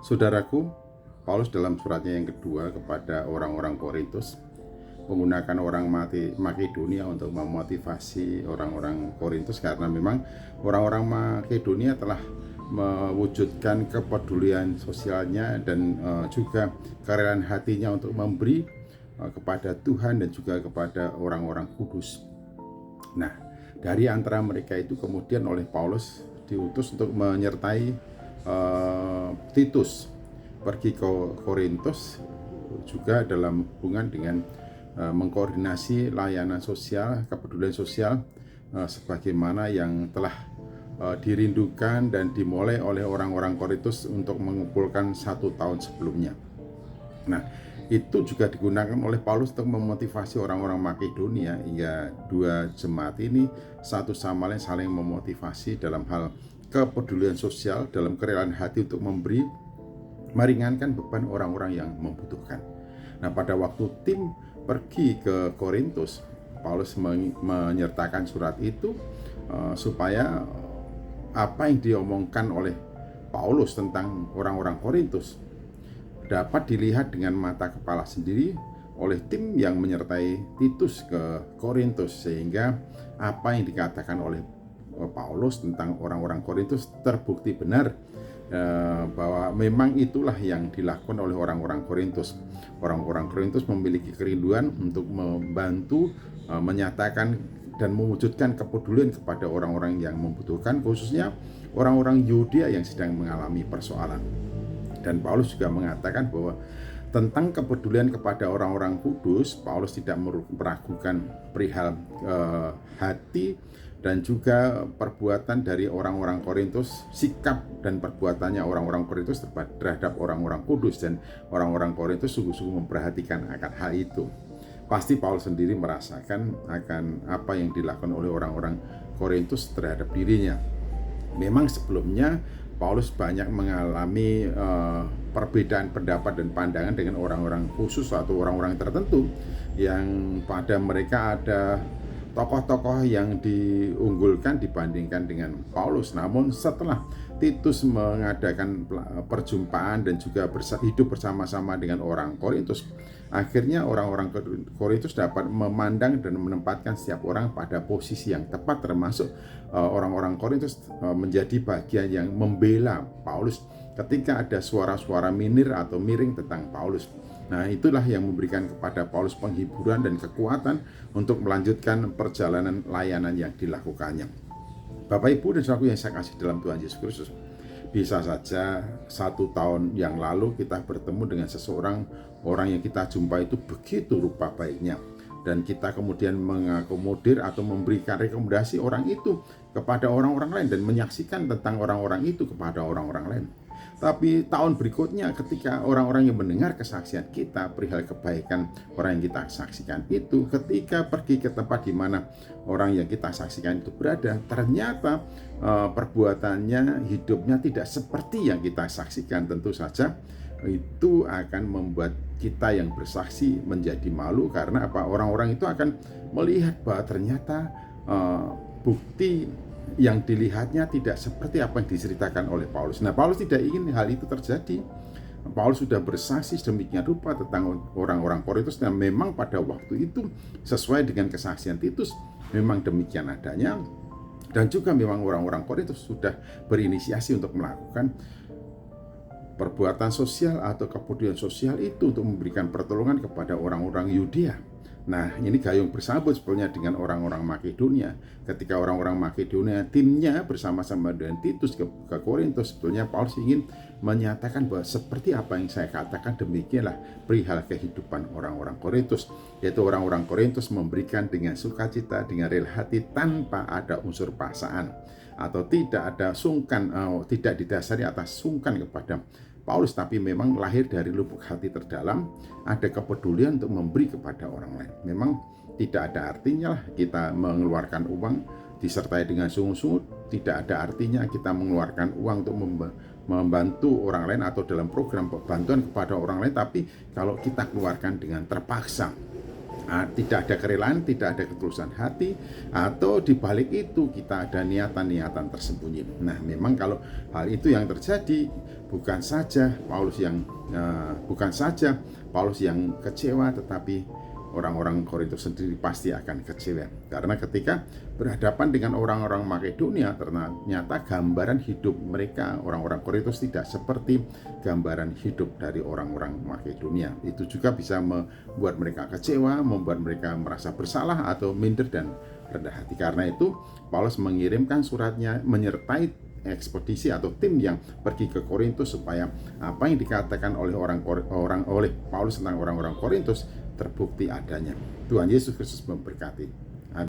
Saudaraku, Paulus dalam suratnya yang kedua kepada orang-orang Korintus menggunakan orang Makedonia untuk memotivasi orang-orang Korintus, karena memang orang-orang Makedonia telah mewujudkan kepedulian sosialnya dan juga kerelaan hatinya untuk memberi kepada Tuhan dan juga kepada orang-orang kudus. Nah, dari antara mereka itu kemudian oleh Paulus diutus untuk menyertai Titus pergi ke Korintus, juga dalam hubungan dengan mengkoordinasi layanan sosial, kepedulian sosial sebagaimana yang telah dirindukan dan dimulai oleh orang-orang Korintus untuk mengumpulkan 1 tahun sebelumnya. Nah, itu juga digunakan oleh Paulus untuk memotivasi orang-orang Makedonia, hingga dua jemaat ini satu sama lain saling memotivasi dalam hal kepedulian sosial, dalam kerelaan hati untuk memberi, meringankan beban orang-orang yang membutuhkan. Nah, pada waktu tim pergi ke Korintus, Paulus menyertakan surat itu supaya apa yang diomongkan oleh Paulus tentang orang-orang Korintus dapat dilihat dengan mata kepala sendiri oleh tim yang menyertai Titus ke Korintus, sehingga apa yang dikatakan oleh Paulus tentang orang-orang Korintus terbukti benar, bahwa memang itulah yang dilakukan oleh orang-orang Korintus. Orang-orang Korintus memiliki kerinduan untuk membantu, menyatakan dan mewujudkan kepedulian kepada orang-orang yang membutuhkan, khususnya orang-orang Yudea yang sedang mengalami persoalan. Dan Paulus juga mengatakan bahwa tentang kepedulian kepada orang-orang kudus, Paulus tidak meragukan perihal hati dan juga perbuatan dari orang-orang Korintus, sikap dan perbuatannya orang-orang Korintus terhadap orang-orang kudus, dan orang-orang Korintus sungguh-sungguh memperhatikan akan hal itu. Pasti Paulus sendiri merasakan akan apa yang dilakukan oleh orang-orang Korintus terhadap dirinya. Memang sebelumnya Paulus banyak mengalami perbedaan pendapat dan pandangan dengan orang-orang khusus atau orang-orang tertentu, yang pada mereka ada tokoh-tokoh yang diunggulkan dibandingkan dengan Paulus. Namun setelah Titus mengadakan perjumpaan dan juga hidup bersama-sama dengan orang Korintus, akhirnya orang-orang Korintus dapat memandang dan menempatkan setiap orang pada posisi yang tepat, termasuk orang-orang Korintus menjadi bagian yang membela Paulus ketika ada suara-suara minir atau miring tentang Paulus. Nah, itulah yang memberikan kepada Paulus penghiburan dan kekuatan untuk melanjutkan perjalanan layanan yang dilakukannya. Bapak, Ibu, dan saudaraku yang saya kasih dalam Tuhan Yesus Kristus, bisa saja 1 tahun yang lalu kita bertemu dengan seseorang, orang yang kita jumpa itu begitu rupa baiknya, dan kita kemudian mengakomodir atau memberikan rekomendasi orang itu kepada orang-orang lain dan menyaksikan tentang orang-orang itu kepada orang-orang lain. Tapi tahun berikutnya, ketika orang-orang yang mendengar kesaksian kita perihal kebaikan orang yang kita saksikan itu, ketika pergi ke tempat di mana orang yang kita saksikan itu berada, ternyata perbuatannya, hidupnya tidak seperti yang kita saksikan. Tentu saja itu akan membuat kita yang bersaksi menjadi malu, karena apa? Orang-orang itu akan melihat bahwa ternyata bukti yang dilihatnya tidak seperti apa yang diceritakan oleh Paulus. Nah, Paulus tidak ingin hal itu terjadi. Paulus sudah bersaksi sedemikian rupa tentang orang-orang Korintus, dan memang pada waktu itu sesuai dengan kesaksian Titus, memang demikian adanya. Dan juga memang orang-orang Korintus sudah berinisiasi untuk melakukan perbuatan sosial atau kepedulian sosial itu untuk memberikan pertolongan kepada orang-orang Yudea. Nah, ini gayung bersambut sebetulnya dengan orang-orang Makedonia. Ketika orang-orang Makedonia timnya bersama-sama dengan Titus ke Korintus, sebetulnya Paulus ingin menyatakan bahwa seperti apa yang saya katakan, demikianlah perihal kehidupan orang-orang Korintus, yaitu orang-orang Korintus memberikan dengan sukacita, dengan rela hati, tanpa ada unsur paksaan atau tidak ada sungkan, tidak didasari atas sungkan kepada Paulus, tapi memang lahir dari lubuk hati terdalam, ada kepedulian untuk memberi kepada orang lain. Memang tidak ada artinya lah kita mengeluarkan uang disertai dengan sungguh-sungguh, tidak ada artinya kita mengeluarkan uang untuk membantu orang lain atau dalam program bantuan kepada orang lain, tapi kalau kita keluarkan dengan terpaksa, Tidak ada kerelaan, tidak ada ketulusan hati, atau di balik itu kita ada niatan-niatan tersembunyi. Nah, memang kalau hal itu yang terjadi, bukan saja Paulus yang kecewa, tetapi orang-orang Korintus sendiri pasti akan kecewa. Karena ketika berhadapan dengan orang-orang Makedonia, ternyata gambaran hidup mereka, orang-orang Korintus, tidak seperti gambaran hidup dari orang-orang Makedonia. Itu juga bisa membuat mereka kecewa, membuat mereka merasa bersalah atau minder dan rendah hati. Karena itu Paulus mengirimkan suratnya menyertai ekspedisi atau tim yang pergi ke Korintus, supaya apa yang dikatakan oleh oleh Paulus tentang orang-orang Korintus terbukti adanya. Tuhan Yesus Kristus memberkati.